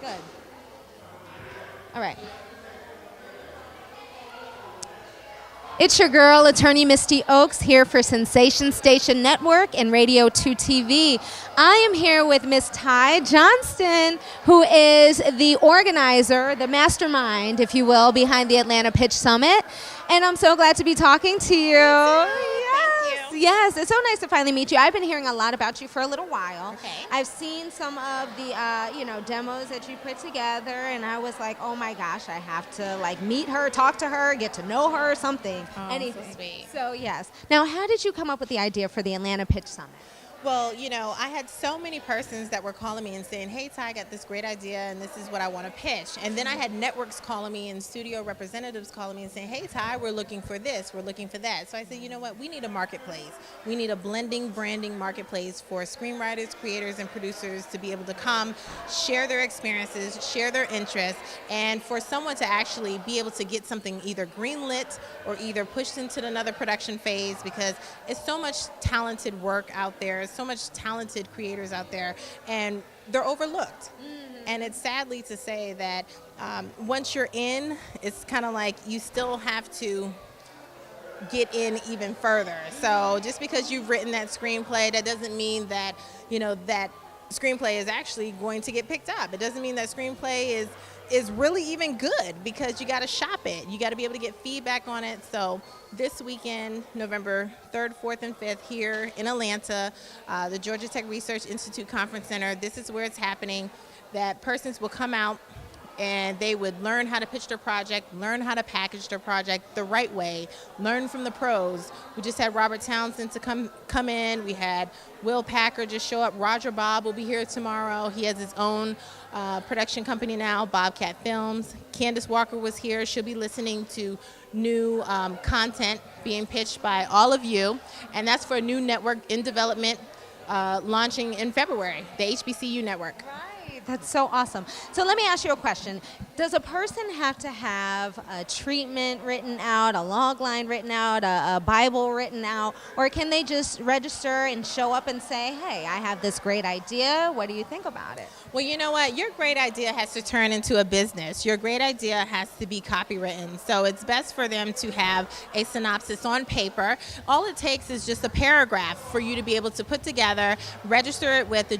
Good. All right. It's your girl, attorney Misty Oaks, here for Sensation Station Network and Radio 2 TV. I am here with Miss Ty Johnston, who is the organizer, the mastermind, if you will, behind the Atlanta Pitch Summit. And I'm so glad to be talking to you. Thank you. Yes, it's so nice to finally meet you. I've been hearing a lot about you for a little while. Okay. I've seen some of the, demos that you put together, and I was like, oh my gosh, I have to meet her, talk to her, get to know her, something, anything. So sweet. So yes. Now, how did you come up with the idea for the Atlanta Pitch Summit? Well, I had so many persons that were calling me and saying, hey, Ty, I got this great idea, and this is what I want to pitch. And then I had networks calling me and studio representatives calling me and saying, hey, Ty, we're looking for this, we're looking for that. So I said, you know what, we need a marketplace. We need a blending, branding marketplace for screenwriters, creators, and producers to be able to come, share their experiences, share their interests, and for someone to actually be able to get something either greenlit or either pushed into another production phase, because it's so much talented work out there, so much talented creators out there, and they're overlooked. And it's sadly to say that once you're in, it's kind of like you still have to get in even further. So just because you've written that screenplay, that doesn't mean that that screenplay is actually going to get picked up. It doesn't mean that screenplay is really even good, because you got to shop it. You got to be able to get feedback on it. So this weekend, November 3rd, 4th, and 5th, here in Atlanta, the Georgia Tech Research Institute Conference Center, this is where it's happening, that persons will come out and they would learn how to pitch their project, learn how to package their project the right way, learn from the pros. We just had Robert Townsend to come in. We had Will Packer just show up. Roger Bob will be here tomorrow. He has his own production company now, Bobcat Films. Candace Walker was here. She'll be listening to new content being pitched by all of you. And that's for a new network in development, launching in February, the HBCU network. That's so awesome. So let me ask you a question. Does a person have to have a treatment written out, a log line written out, a Bible written out, or can they just register and show up and say, hey, I have this great idea. What do you think about it? Well, you know what? Your great idea has to turn into a business. Your great idea has to be copywritten. So it's best for them to have a synopsis on paper. All it takes is just a paragraph for you to be able to put together, register it with the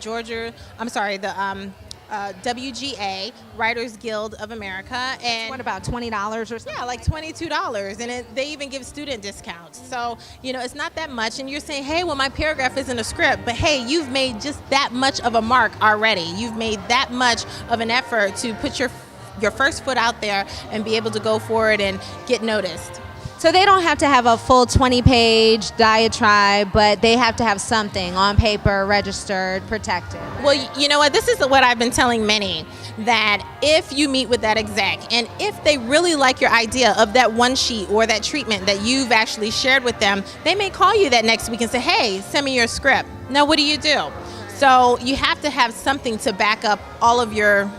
WGA, Writers Guild of America. And what about $20 or something? Yeah, like $22. And they even give student discounts. So, it's not that much. And you're saying, hey, well, my paragraph isn't a script. But hey, you've made just that much of a mark already. You've made that much of an effort to put your first foot out there and be able to go forward and get noticed. So they don't have to have a full 20-page diatribe, but they have to have something on paper, registered, protected. Well, you know what? This is what I've been telling many, that if you meet with that exec and if they really like your idea of that one sheet or that treatment that you've actually shared with them, they may call you that next week and say, hey, send me your script. Now, what do? So you have to have something to back up all of your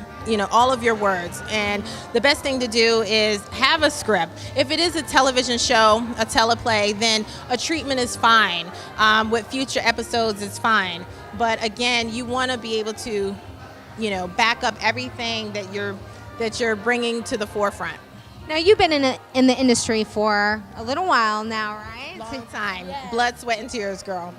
words. And the best thing to do is have a script. If it is a television show, a teleplay, then a treatment is fine. With future episodes, it's fine. But again, you want to be able to, back up everything that you're bringing to the forefront. Now, you've been in the industry for a little while now, right? Long time. Yes. Blood, sweat, and tears, girl.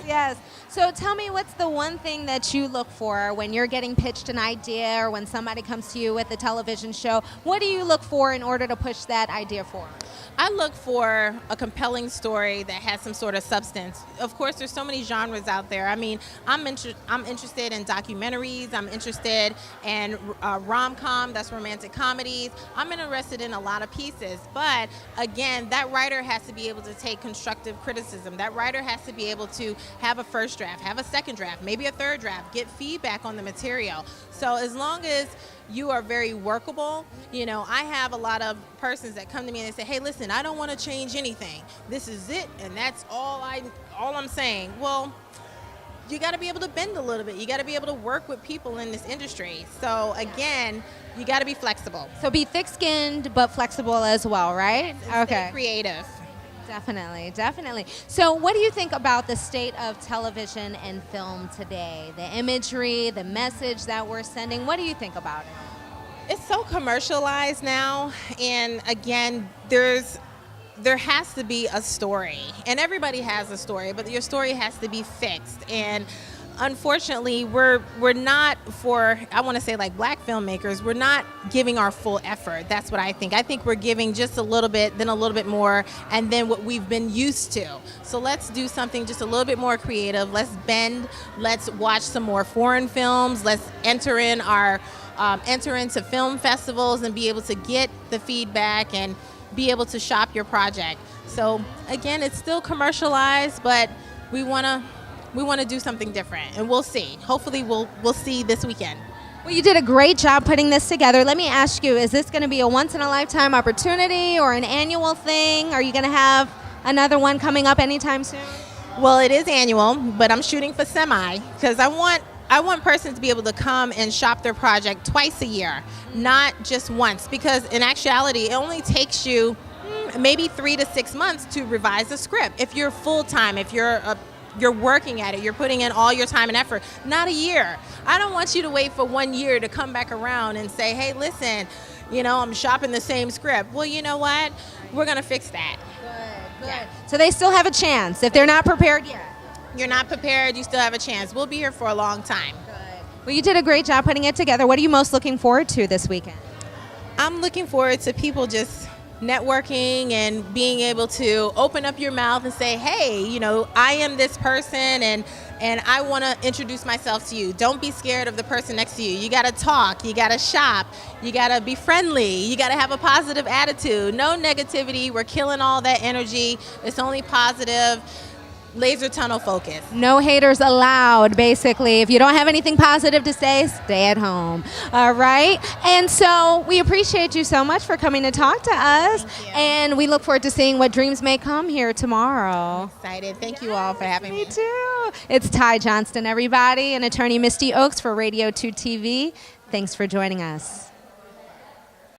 Yes. So tell me, what's the one thing that you look for when you're getting pitched an idea or when somebody comes to you with a television show? What do you look for in order to push that idea forward? I look for a compelling story that has some sort of substance. Of course, there's so many genres out there. I mean, I'm interested in documentaries. I'm interested in rom-com, that's romantic comedies. I'm interested in a lot of pieces. But again, that writer has to be able to take constructive criticism. That writer has to be able to have a first draft, have a second draft, maybe a third draft, get feedback on the material. So as long as you are very workable, I have a lot of persons that come to me and they say, hey, listen, I don't want to change anything. This is it, and that's all I'm saying. Well, you got to be able to bend a little bit. You got to be able to work with people in this industry. So again, you got to be flexible. So be thick-skinned but flexible as well, right? Stay creative. Definitely, definitely. So, what do you think about the state of television and film today? The imagery, the message that we're sending. What do you think about it? It's so commercialized now, and again, there has to be a story, and everybody has a story, but your story has to be fixed. And unfortunately, we're not, for, I want to say, like black filmmakers, we're not giving our full effort. That's what I think. I think we're giving just a little bit, then a little bit more, and then what we've been used to. So let's do something just a little bit more creative. Let's bend. Let's watch some more foreign films. Let's enter into film festivals and be able to get the feedback and be able to shop your project. So again, it's still commercialized, but we want to do something different, and we'll see. Hopefully we'll see this weekend. Well, you did a great job putting this together. Let me ask you, is this going to be a once-in-a-lifetime opportunity or an annual thing? Are you going to have another one coming up anytime soon? Well, it is annual, but I'm shooting for semi, because I want persons to be able to come and shop their project twice a year, not just once, because in actuality, it only takes you maybe 3 to 6 months to revise a script. If you're full-time, if you're working at it, you're putting in all your time and effort, not a year. I don't want you to wait for 1 year to come back around and say, hey, listen, I'm shopping the same script. Well, you know what? We're going to fix that. Good. Yeah. So they still have a chance if they're not prepared yet. You're not prepared, you still have a chance. We'll be here for a long time. Good. Well, you did a great job putting it together. What are you most looking forward to this weekend? I'm looking forward to people just networking and being able to open up your mouth and say, hey, I am this person, and I want to introduce myself to you. Don't be scared of the person next to you. You got to talk, you got to shop, you got to be friendly, you got to have a positive attitude. No negativity. We're killing all that energy. It's only positive. Laser tunnel focus. No haters allowed, basically. If you don't have anything positive to say, stay at home. All right? And so we appreciate you so much for coming to talk to us. Thank you. And we look forward to seeing what dreams may come here tomorrow. Excited. Thank you all for having me. Me too. It's Ty Johnston, everybody, and attorney Misty Oaks for Radio 2 TV. Thanks for joining us.